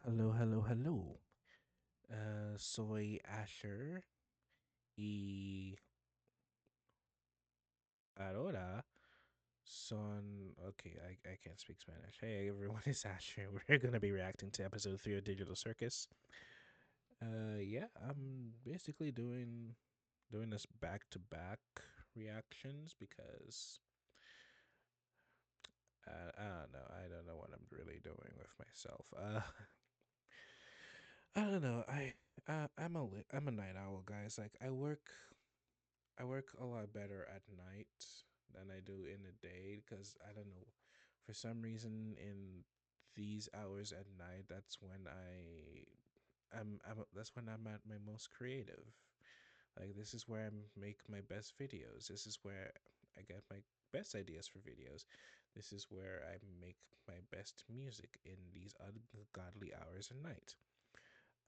Hello, hello, hello. Soy Asher y ahora son. Okay, I can't speak Spanish. Hey everyone, it's Asher. We're gonna be reacting to episode 3 of Digital Circus. Yeah, I'm basically doing this back to back reactions because I don't know. I don't know what I'm really doing with myself. I don't know. I'm a night owl, guys. Like I work a lot better at night than I do in the day because I don't know, for some reason in these hours at night, that's when I'm at my most creative. Like this is where I make my best videos. This is where I get my best ideas for videos. This is where I make my best music in these ungodly hours at night.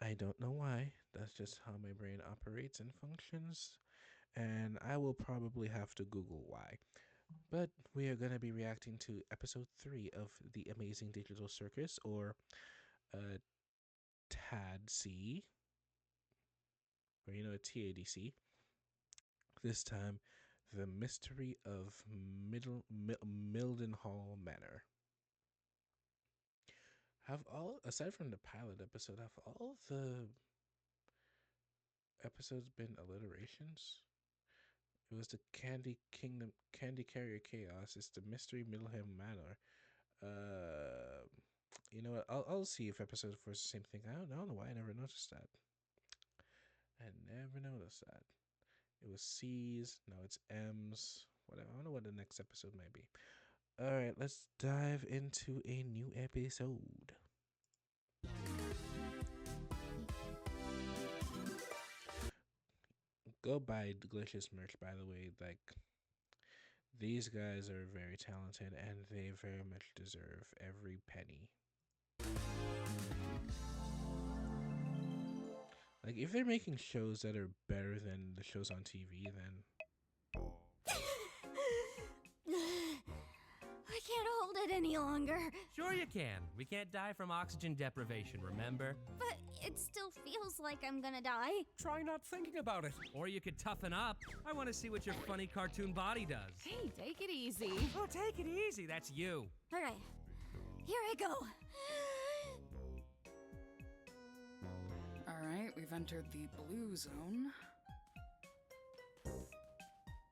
I don't know why. That's just how my brain operates and functions, and I will probably have to Google why. But we are going to be reacting to episode 3 of The Amazing Digital Circus, or uh, TADC, or TADC. This time, The Mystery of Mildenhall Manor. Aside from the pilot episode, have all the episodes been alliterations? It was the Candy Kingdom, Candy Carrier Chaos. It's the Mystery Mildenhall Manor. Uh, you know what? I'll see if episode 4 is the same thing. I don't know why I never noticed that. I never noticed that. It was C's. Now it's M's. Whatever. I don't know what the next episode might be. All right, let's dive into a new episode. Go buy delicious merch, by the way. Like, these guys are very talented and they very much deserve every penny. Like, if they're making shows that are better than the shows on TV, then I can't hold it any longer. Sure you can. We can't die from oxygen deprivation, remember? But it still feels like I'm gonna die. Try not thinking about it. Or you could toughen up. I want to see what your funny cartoon body does. Hey, take it easy. Oh, take it easy. That's you. All right, here I go. All right, we've entered the blue zone.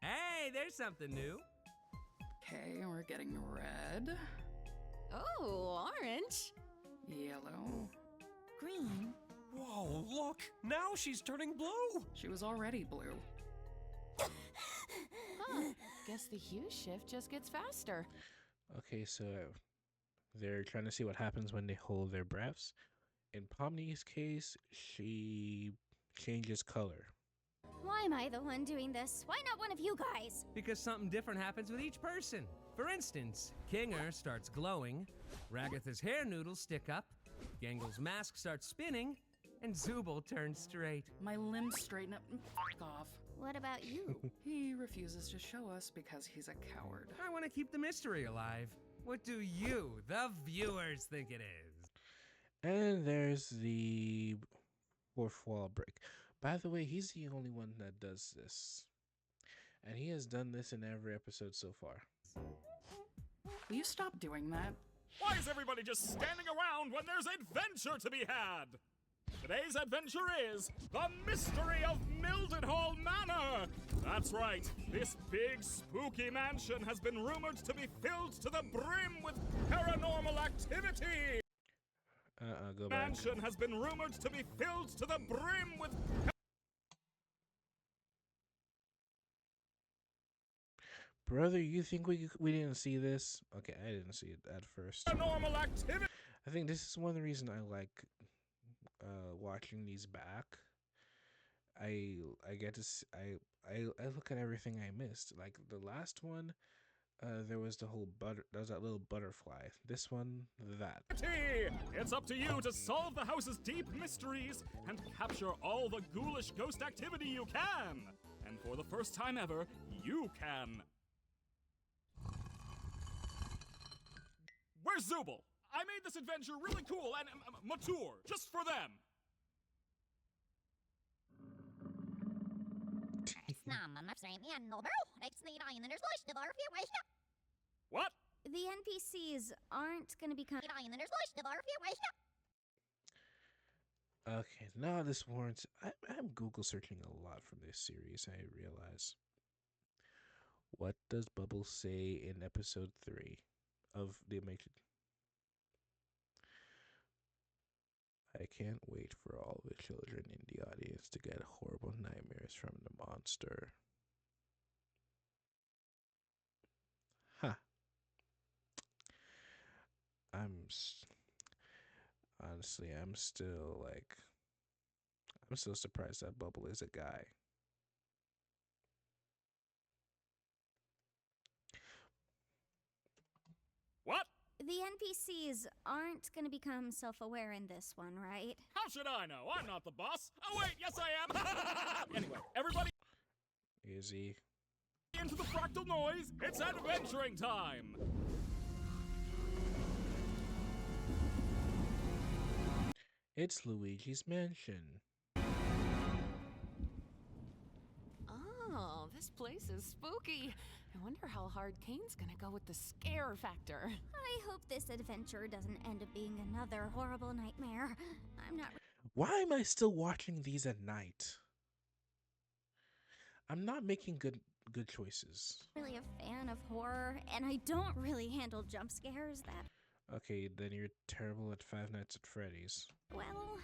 Hey, there's something new. Okay, we're getting red, Oh, orange. yellow. Green. Whoa, look! Now she's turning blue! She was already blue. Huh. Guess the hue shift just gets faster. okay, so they're trying to see what happens when they hold their breaths. In Pomni's case, she changes color. Why am I the one doing this? Why not one of you guys? Because something different happens with each person. For instance, Kinger starts glowing, Ragatha's hair noodles stick up, Gangle's mask starts spinning, and Zubul turns straight. My limbs straighten up and f off. What about you? He refuses to show us because he's a coward. I want to keep the mystery alive. What do you, the viewers, think it is? And there's the fourth wall break. By the way, he's the only one that does this. And he has done this in every episode so far. Will you stop doing that? Why is everybody just standing around when there's adventure to be had? Today's adventure is the mystery of Mildenhall Manor. That's right, this big spooky mansion has been rumored to be filled to the brim with paranormal activity. Go back. Mansion has been rumored to be filled to the brim with Brother, you think we didn't see this? Okay, I didn't see it at first. paranormal activity. I think this is one of the reasons I like watching these back. I get to I look at everything I missed. Like the last one, there was the whole there was that little butterfly. This one, that. It's up to you to solve the house's deep mysteries and capture all the ghoulish ghost activity you can. And for the first time ever, you can. Where's Zubul? I made this adventure really cool and mature, just for them. What? The NPCs aren't gonna become. Okay, now this warrants. I'm Google searching a lot from this series, I realize. What does Bubbles say in episode 3 of the Amazing? I can't wait for all the children in the audience to get horrible nightmares from the monster. Huh. Honestly, I'm still surprised that Bubble is a guy. What? The NPCs aren't gonna become self-aware in this one, right? How should I know? I'm not the boss. Oh wait, yes I am. Anyway, everybody Is he? into the fractal noise. It's adventuring time. It's Luigi's Mansion. Oh, this place is spooky. I wonder how hard Kane's gonna go with the scare factor. I hope this adventure doesn't end up being another horrible nightmare. I'm not Why am I still watching these at night? I'm not making good choices. really a fan of horror, and I don't really handle jump scares that Okay, then you're terrible at Five Nights at Freddy's. well.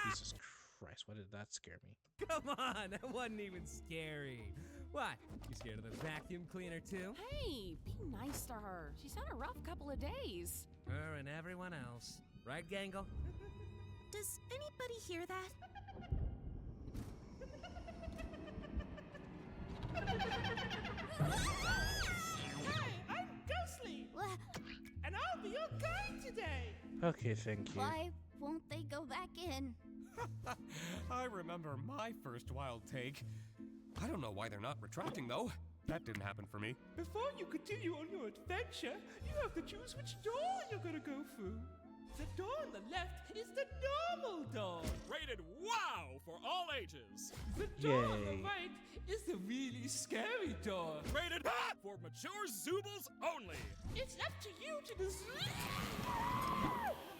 Jesus Christ, why did that scare me? Come on, that wasn't even scary. What? You scared of the vacuum cleaner too? Hey, be nice to her. She's had a rough couple of days. Her and everyone else. Right, Gangle? Does anybody hear that? I'm Ghostly, and I'll be your guide today. Okay, thank you. Why won't they go back in? I remember my first wild take. I don't know why they're not retracting, though. That didn't happen for me. Before you continue on your adventure, you have to choose which door you're gonna go through. The door on the left is the normal door. Rated wow for all ages. The door on the Yay. right is the really scary door. Rated ah! For mature Zoobles only. It's up to you to decide.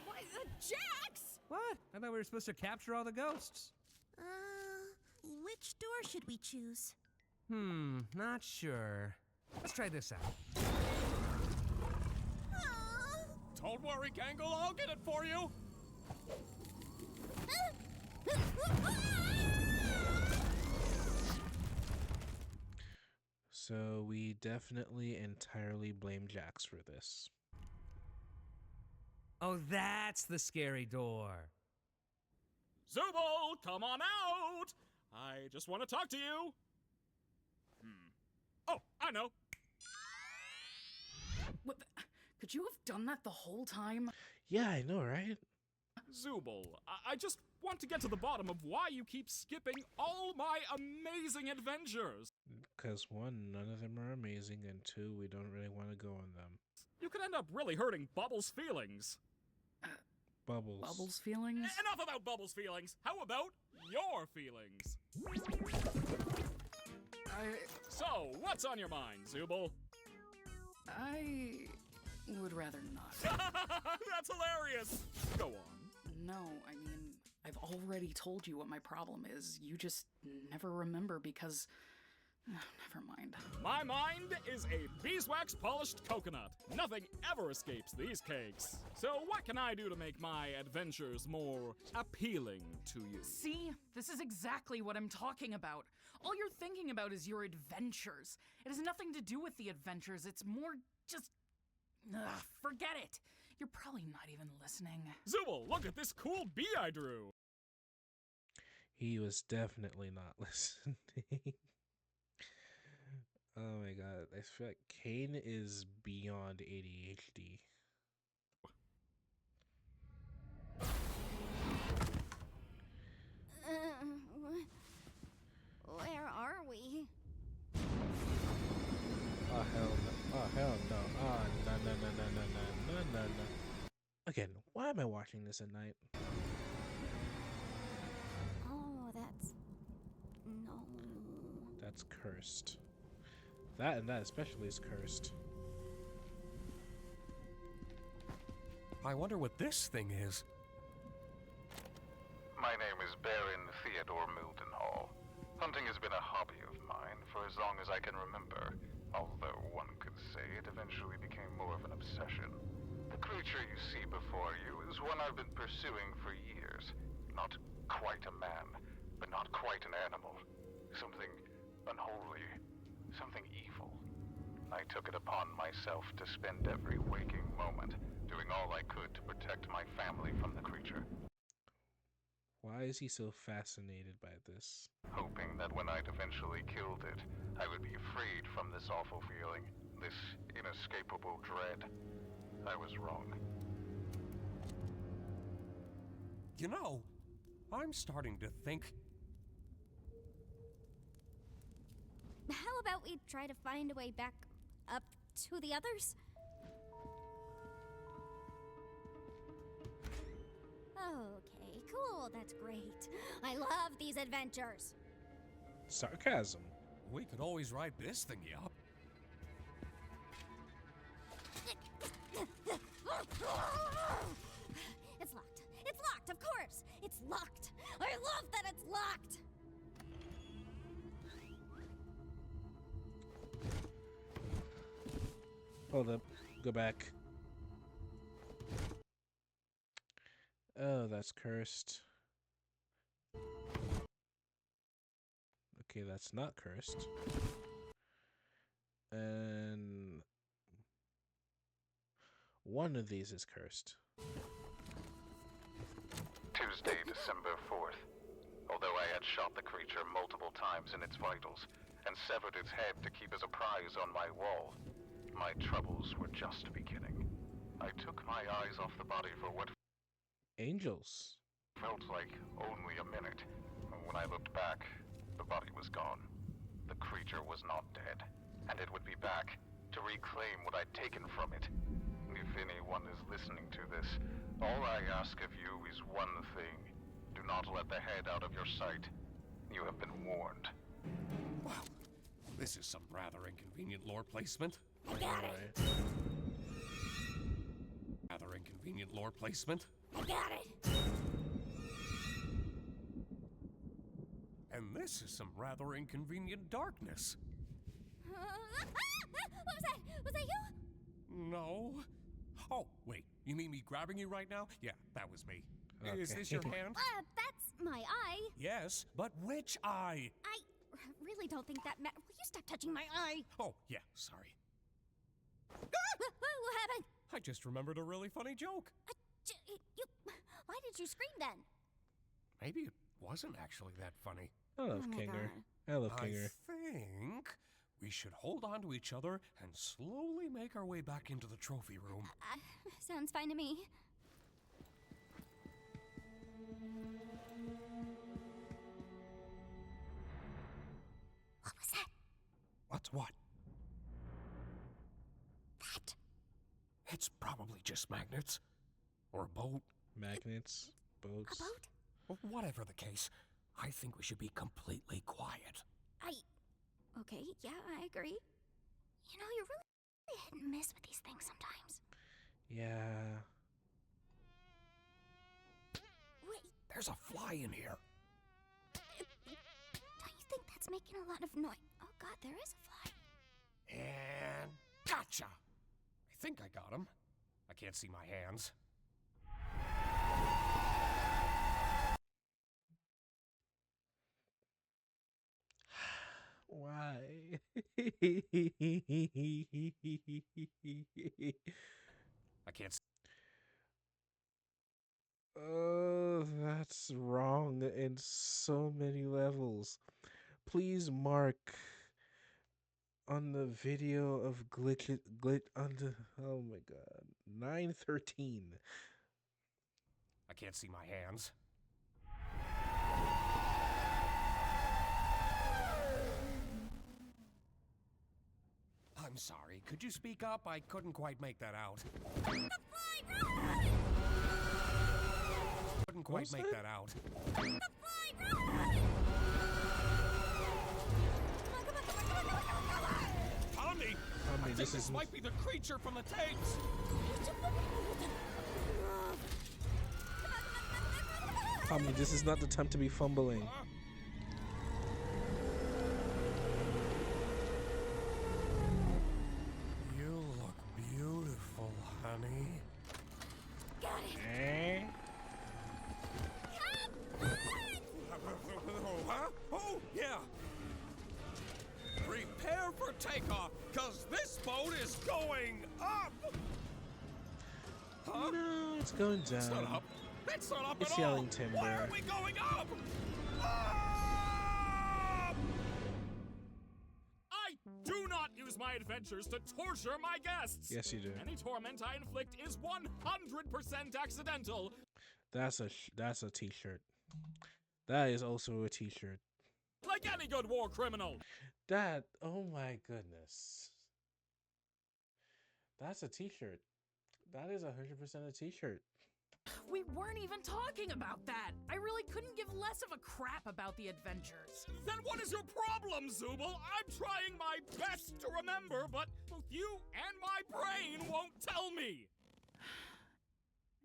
Why, Jax! What? I thought we were supposed to capture all the ghosts. Which door should we choose? Not sure. Let's try this out. Don't worry, Gangle, I'll get it for you. So we definitely entirely blame Jax for this. Oh, that's the scary door. Zooble, come on out. I just want to talk to you. Oh, I know. What could you have done that the whole time? Yeah, I know, right? Zooble, I just want to get to the bottom of why you keep skipping all my amazing adventures. Because one, none of them are amazing, and two, we don't really want to go on them. You could end up really hurting Bubbles' feelings. Bubbles. Bubbles' feelings? Enough about Bubbles' feelings. How about your feelings? So, what's on your mind, Zooble? I would rather not. That's hilarious. Go on. No, I mean, I've already told you what my problem is. You just never remember because... never mind. My mind is a beeswax polished coconut. Nothing ever escapes these cakes. So what can I do to make my adventures more appealing to you? See? This is exactly what I'm talking about. All you're thinking about is your adventures. It has nothing to do with the adventures. It's more just... forget it. You're probably not even listening. Zooble, look at this cool bee I drew. He was definitely not listening. Oh my god, I feel like Kane is beyond ADHD. Where are we? Oh hell no. Oh hell no. Oh no no no no no no no no no. watching this at night. Oh, that's... no. That's cursed. That and that especially is cursed. I wonder what this thing is. My name is Baron Theodore Mildenhall. Hunting has been a hobby of mine for as long as I can remember, although one could say it eventually became more of an obsession. The creature you see before you is one I've been pursuing for years. Not quite a man, but not quite an animal. Something unholy, something evil. I took it upon myself to spend every waking moment doing all I could to protect my family from the creature. Why is he so fascinated by this? Hoping that when I'd eventually killed it, I would be freed from this awful feeling, this inescapable dread. I was wrong. You know, I'm starting to think... How about we try to find a way back up to the others? Okay, cool, that's great. I love these adventures. Sarcasm. We could always ride this thingy up. It's locked. It's locked, of course. It's locked. I love that it's locked. Hold up. Go back. Oh, that's cursed. Okay, that's not cursed. And one of these is cursed. Tuesday, December 4th. Although I had shot the creature multiple times in its vitals and severed its head to keep as a prize on my wall, my troubles were just beginning. I took my eyes off the body for what Angels. felt like only a minute. When I looked back, the body was gone. The creature was not dead, and it would be back to reclaim what I'd taken from it. If anyone is listening to this, all I ask of you is one thing. Do not let the head out of your sight. You have been warned. Wow, this is some rather inconvenient lore placement. I got it. Rather inconvenient lore placement. I got it. And this is some rather inconvenient darkness. What was that? Was that you? No. Oh, wait, you mean me grabbing you right now? Yeah, that was me. Is Okay. this your hand? That's my eye. Yes, but which eye? I really don't think that Will you stop touching my eye? Oh, yeah, sorry. What happened? I just remembered a really funny joke. Why did you scream then? Maybe it wasn't actually that funny. I love Oh my Kinger. God. I love I Kinger. think we should hold on to each other and slowly make our way back into the trophy room. Sounds fine to me. What was that? What's what? That? It's probably just magnets. Or a boat. Magnets, boats. A boat? Whatever the case, I think we should be completely quiet. Okay, yeah, I agree. You know, you're really hit and miss with these things sometimes. Yeah. Wait, There's a fly in here. don't you think that's making a lot of noise? Oh god, there is a fly. And gotcha! I think I got him. I can't see my hands. Why? I can't see. Oh, that's wrong in so many levels. Please mark on the video of glitch on the, oh my god, 913. I can't see my hands. I'm sorry. Could you speak up? I couldn't quite make that out. The fly! Run! quite make that? that out. Tommy! I think this might be the creature from the tapes! Tommy, this is not the time to be fumbling. You look beautiful, honey. Got it. Eh? Huh? Oh, yeah. Prepare for takeoff, cause this boat is going up! Huh? No, it's going down. It's not up. It's not up It's at all. yelling timber. Why are we going up? Up! I do not use my adventures to torture my guests. Yes, you do. Any torment I inflict is 100% accidental. That's a t-shirt. That is also a t-shirt. Like any good war criminal. That, oh my goodness. That's a t-shirt. That is 100% a t-shirt. We weren't even talking about that. I really couldn't give less of a crap about the adventures. Then what is your problem, Zubul? I'm trying my best to remember, but both you and my brain won't tell me.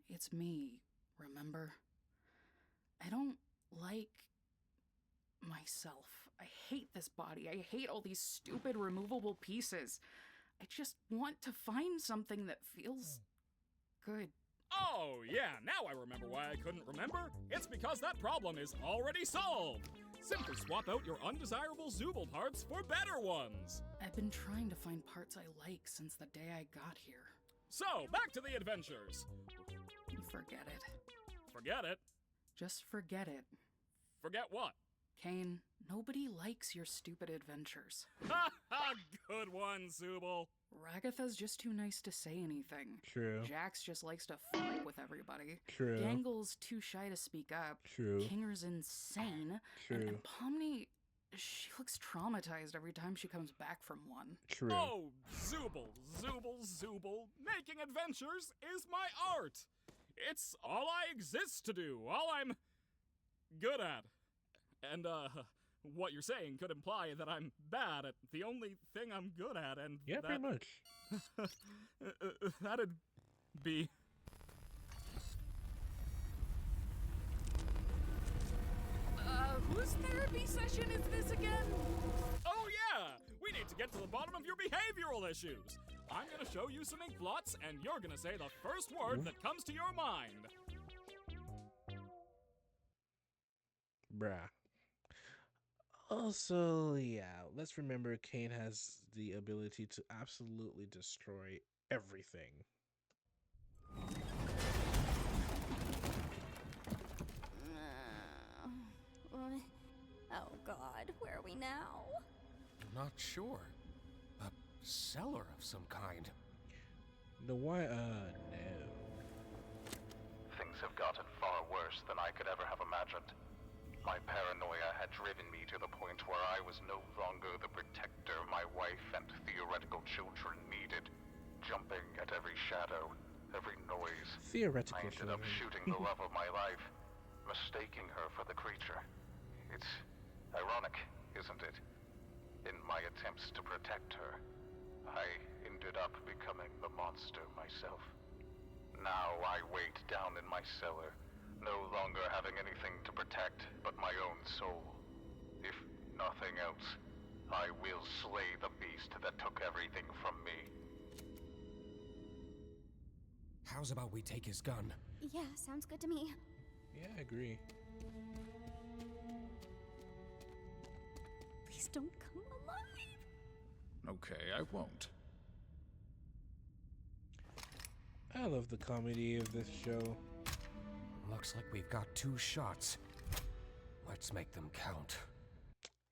It's me, remember? I don't like myself. I hate this body. I hate all these stupid removable pieces. I just want to find something that feels good. Oh, yeah, now I remember why I couldn't remember. It's because that problem is already solved. Simply swap out your undesirable Zubul parts for better ones. I've been trying to find parts I like since the day I got here. So, back to the adventures. Forget it. Forget it? Just forget it. Forget what? Kane, nobody likes your stupid adventures. Ha ha! Good one, Zubul. Ragatha's just too nice to say anything. True. Jax just likes to fuck with everybody. True. Gangle's too shy to speak up. True. Kinger's insane. True. And Pomni, she looks traumatized every time she comes back from one. True. Oh, Zubul, Zubul, Zubul. Making adventures is my art. It's all I exist to do, all I'm good at. And, what you're saying could imply that I'm bad at the only thing I'm good at, and Yeah, pretty much. That'd be... Whose therapy session is this again? Oh yeah! We need to get to the bottom of your behavioral issues. I'm gonna show you some ink blots, and you're gonna say the first word that comes to your mind. Bruh. Also, yeah, let's remember Kane has the ability to absolutely destroy everything. Oh God, where are we now? Not sure. A cellar of some kind. No, why, no. Things have gotten far worse than I could ever have imagined. My paranoia had driven me to the point where I was no longer the protector my wife and theoretical children needed, jumping at every shadow, every noise. Theoretical I ended up children. shooting the love of my life, mistaking her for the creature. It's ironic, isn't it? In my attempts to protect her, I ended up becoming the monster myself. Now I wait down in my cellar, no longer having anything to protect but my own soul. If nothing else, I will slay the beast that took everything from me. How's about we take his gun? Yeah, sounds good to me. Yeah, I agree. Please don't come alive. Okay, I won't. I love the comedy of this show. Looks like we've got 2 shots. Let's make them count.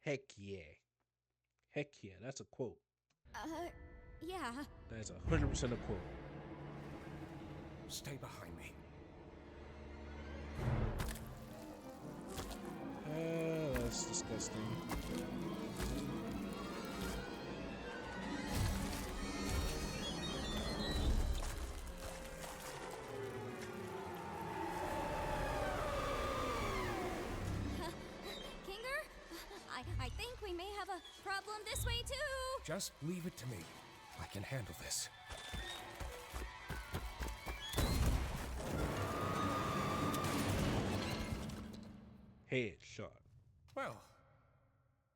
Heck yeah. Heck yeah, that's a quote. Yeah. That is 100% a quote. Stay behind me. That's disgusting. think we may have a problem this way too. Just leave it to me. I can handle this. Headshot. Well,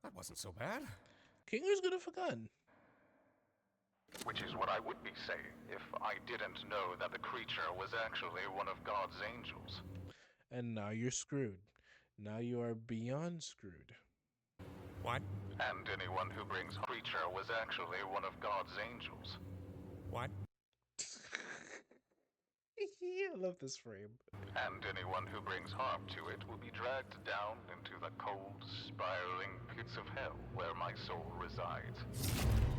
that wasn't so bad. Kinger's good for gun. Which is what I would be saying if I didn't know that the creature was actually one of God's angels. And now you're screwed. Now you are beyond screwed. What? And anyone who brings creature was actually one of God's angels. What? I love this frame. And anyone who brings harm to it will be dragged down into the cold, spiraling pits of hell where my soul resides.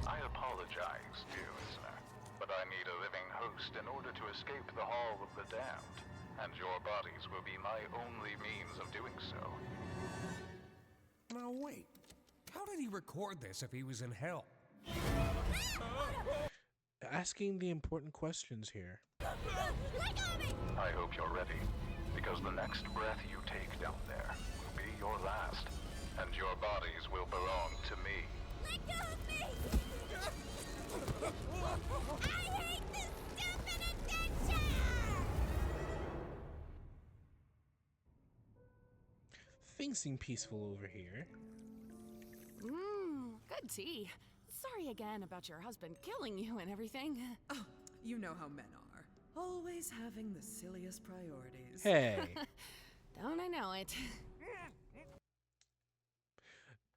I apologize, dear listener, but I need a living host in order to escape the Hall of the Damned, and your bodies will be my only means of doing so. Now wait. How did he record this if he was in hell? Asking the important questions here. I hope you're ready, because the next breath you take down there will be your last, and your bodies will belong to me. Let go of me! I hate this stupid adventure! Things seem peaceful over here. Good tea. Sorry again about your husband killing you and everything. Oh, you know how men are. Always having the silliest priorities. Hey. Don't I know it?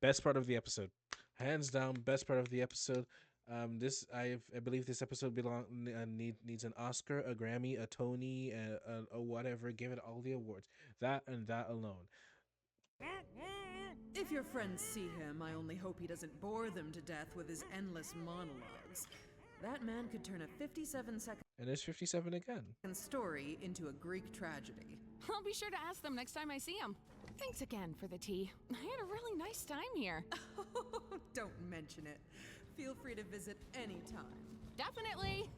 Best part of the episode. Hands down, best part of the episode. I believe this episode needs an Oscar, a Grammy, a Tony, a whatever. Give it all the awards. That and that alone. If your friends see him, I only hope he doesn't bore them to death with his endless monologues. That man could turn a 57-second And there's 57 again. story into a Greek tragedy. I'll be sure to ask them next time I see him. Thanks again for the tea. I had a really nice time here. Don't mention it. Feel free to visit anytime. Definitely.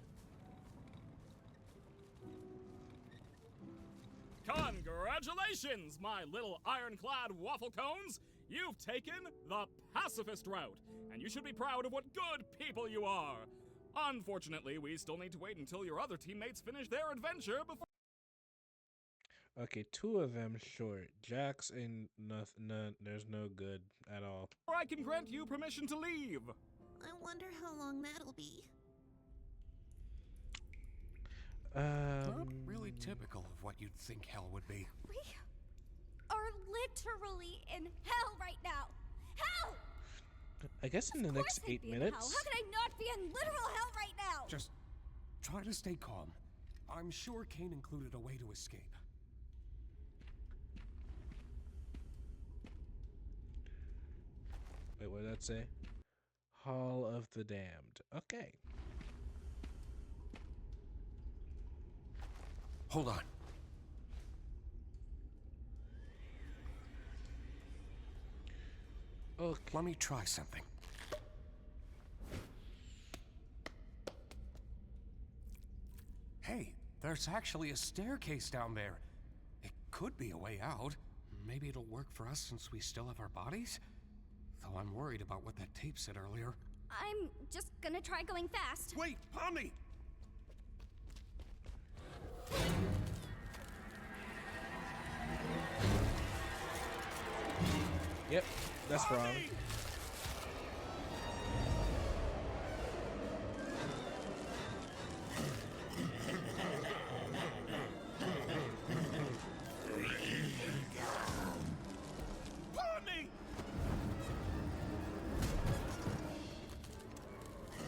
Congratulations, my little ironclad waffle cones! You've taken the pacifist route, and you should be proud of what good people you are. Unfortunately, we still need to wait until your other teammates finish their adventure before. Okay, two of them short. Jax and none. There's no good at all. I can grant you permission to leave. I wonder how long that'll be. Not really typical of what you'd think hell would be. We are literally in hell right now. Hell! I guess in the next I'd 8 be in minutes. hell. How could I not be in literal hell right now? Just try to stay calm. I'm sure Kane included a way to escape. Wait, what did that say? Hall of the Damned. Okay. Hold on. Okay. Let me try something. Hey, there's actually a staircase down there. It could be a way out. Maybe it'll work for us since we still have our bodies? Though I'm worried about what that tape said earlier. I'm just gonna try going fast. Wait, Pomni! Yep, that's wrong. Pomni!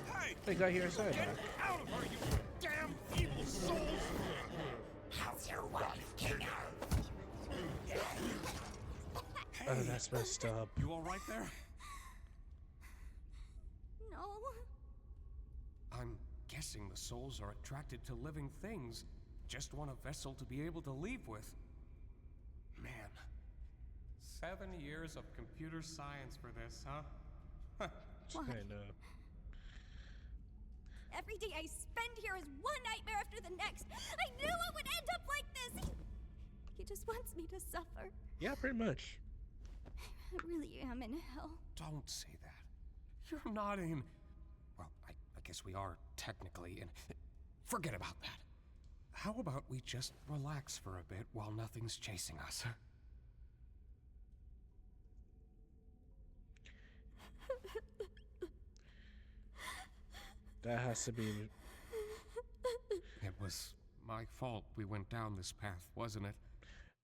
Hey! They got here inside. Get out of her, you damn evil souls! How's your wife, Kinger? Oh, that's messed up. You all right there? No. I'm guessing the souls are attracted to living things. Just want a vessel to be able to leave with. Man. 7 years of computer science for this, huh? What? I know. Every day I spend here is one nightmare after the next. I knew it would end up like this. He just wants me to suffer. Yeah, pretty much. I really am in hell. Don't say that. You're not in... Well, I guess we are technically in... Forget about that. How about we just relax for a bit while nothing's chasing us? That has to be... It was my fault we went down this path, wasn't it?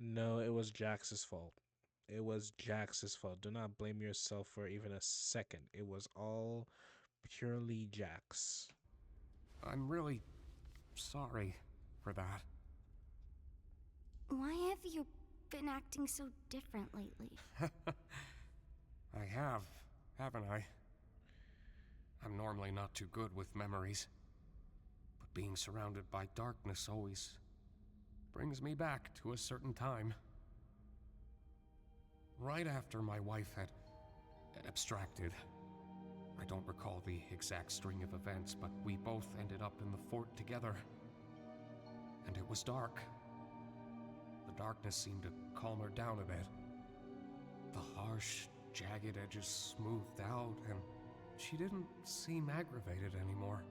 No, it was Jax's fault. It was Jax's fault. Do not blame yourself for even a second. It was all purely Jax. I'm really sorry for that. Why have you been acting so different lately? I have, haven't I? I'm normally not too good with memories, but being surrounded by darkness always brings me back to a certain time. Right after my wife had abstracted. I don't recall the exact string of events, but we both ended up in the fort together. And it was dark. The darkness seemed to calm her down a bit. The harsh, jagged edges smoothed out, and she didn't seem aggravated anymore.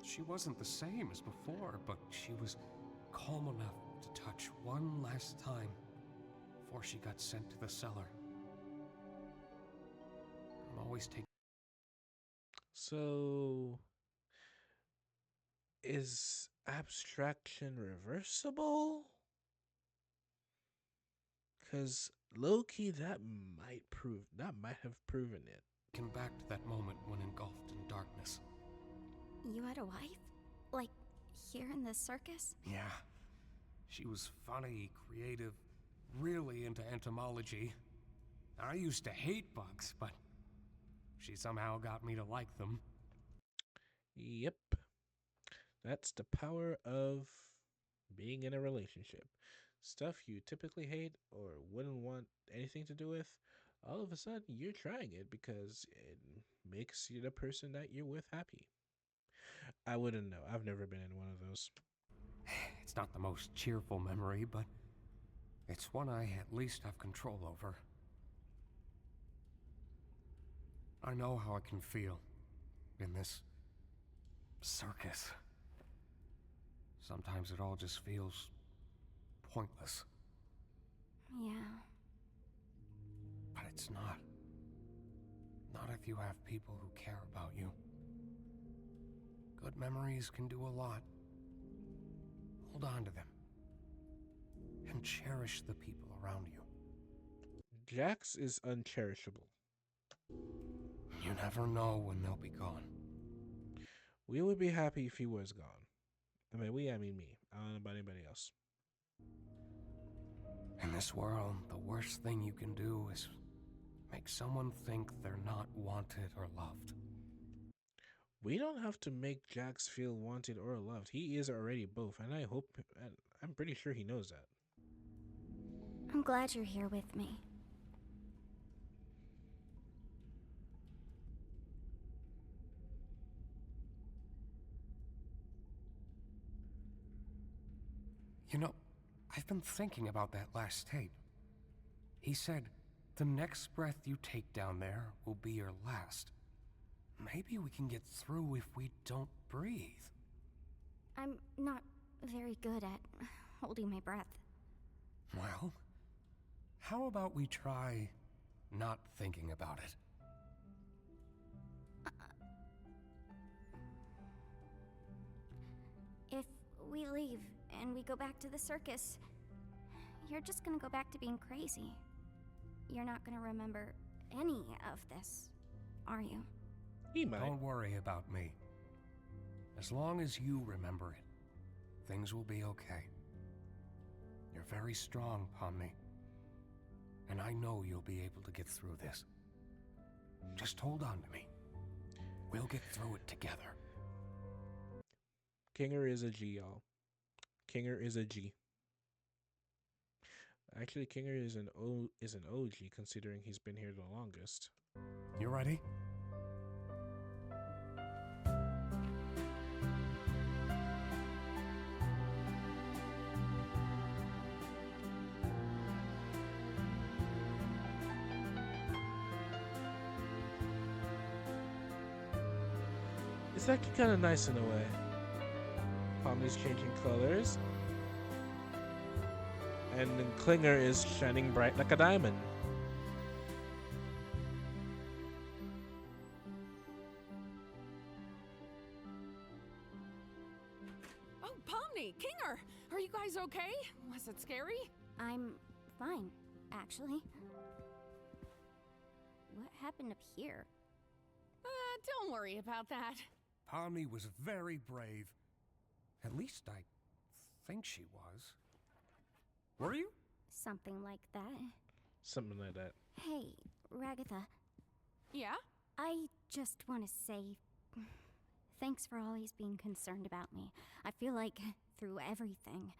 She wasn't the same as before, but she was calm enough to touch one last time before she got sent to the cellar. I'm always taking... So... is abstraction reversible? Because low-key, that might have proven it. Back to that moment when engulfed in darkness. You had a wife? Like, here in the circus? Yeah. She was funny, creative, really into entomology. I used to hate bugs, but she somehow got me to like them. Yep. That's the power of being in a relationship. Stuff you typically hate or wouldn't want anything to do with, all of a sudden you're trying it because it makes you the person that you're with happy. I wouldn't know. I've never been in one of those. It's not the most cheerful memory, but it's one I at least have control over. I know how I can feel in this circus. Sometimes it all just feels pointless. Yeah. But it's not. Not if you have people who care about you. Good memories can do a lot. Hold on to them. And cherish the people around you. Jax is uncherishable. You never know when they'll be gone. We would be happy if he was gone. I mean me. I don't know about anybody else. In this world, the worst thing you can do is make someone think they're not wanted or loved. We don't have to make Jax feel wanted or loved. He is already both, and I'm pretty sure he knows that. I'm glad you're here with me. You know, I've been thinking about that last tape. He said, the next breath you take down there will be your last. Maybe we can get through if we don't breathe. I'm not very good at holding my breath. Well, how about we try not thinking about it? If we leave and we go back to the circus, you're just gonna go back to being crazy. You're not gonna remember any of this, are you? He might. Don't worry about me. As long as you remember it, things will be okay. You're very strong, Pomni. And I know you'll be able to get through this. Just hold on to me. We'll get through it together. Kinger is a G, y'all. Kinger is a G. Actually, Kinger is an OG considering he's been here the longest. You ready? It's actually kind of nice in a way. Pomni's changing colors. And then Klinger is shining bright like a diamond. Oh, Pomni, Kinger, are you guys okay? Was it scary? I'm fine, actually. What happened up here? Don't worry about that. Pomni was very brave. At least I think she was. Were you? Something like that. Something like that. Hey, Ragatha, Yeah? I just want to say thanks for always being concerned about me. I feel like through everything,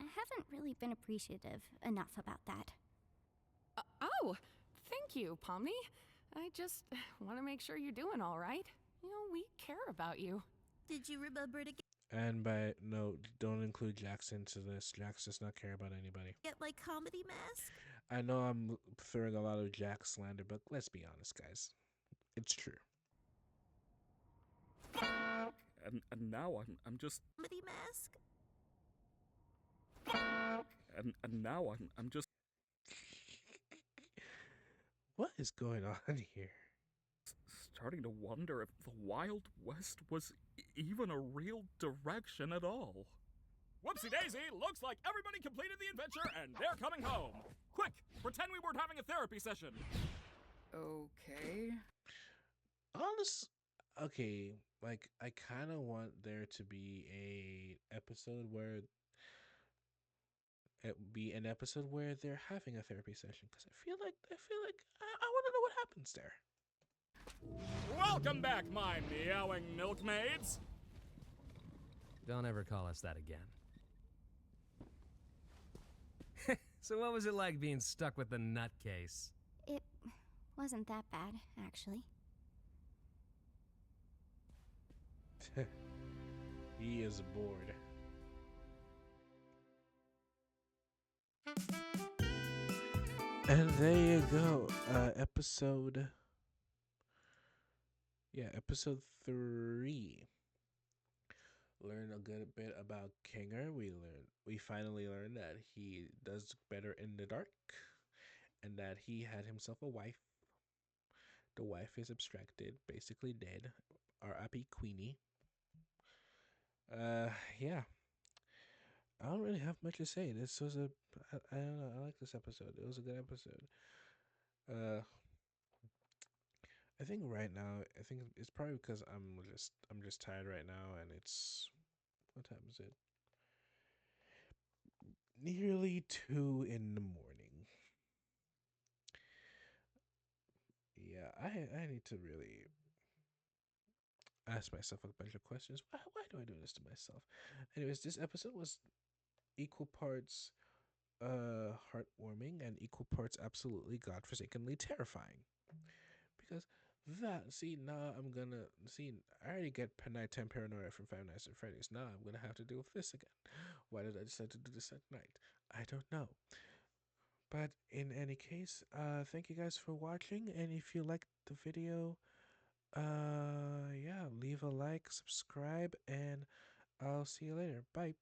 I haven't really been appreciative enough about that. Oh, thank you, Pomni. I just want to make sure you're doing all right. You know, we care about you. Did you remember to And no, don't include Jax into this. Jax does not care about anybody. get my comedy mask? I know I'm throwing a lot of Jax slander, but let's be honest, guys. It's true. And now I'm just Comedy mask? and now I'm just What is going on here? starting to wonder if the Wild West was even a real direction at all. Whoopsie daisy, looks like everybody completed the adventure and they're coming home. Quick, pretend we weren't having a therapy session. Okay. Okay, like I kind of want there to be a episode where they're having a therapy session because I feel like I want to know what happens there. Welcome back, my meowing milkmaids. Don't ever call us that again. So what was it like being stuck with the nutcase? It wasn't that bad, actually. He is bored. And there you go. Episode 3. Learn a good bit about Kinger. We finally learned that he does better in the dark, and that he had himself a wife. The wife is abstracted, basically dead. R.I.P. Queenie. Yeah. I don't really have much to say. This was I don't know. I like this episode. It was a good episode. I think right now, I think it's probably because I'm just tired right now, and it's what time is it? Nearly 2 in the morning. Yeah, I need to really ask myself a bunch of questions. Why do I do this to myself? Anyways, this episode was equal parts heartwarming and equal parts absolutely godforsakenly terrifying. Because now I'm gonna see. I already get nighttime paranoia from Five Nights at Freddy's. Now I'm gonna have to deal with this again. Why did I decide to do this at night? I don't know. But in any case, thank you guys for watching. And if you liked the video, yeah, leave a like, subscribe, and I'll see you later. Bye.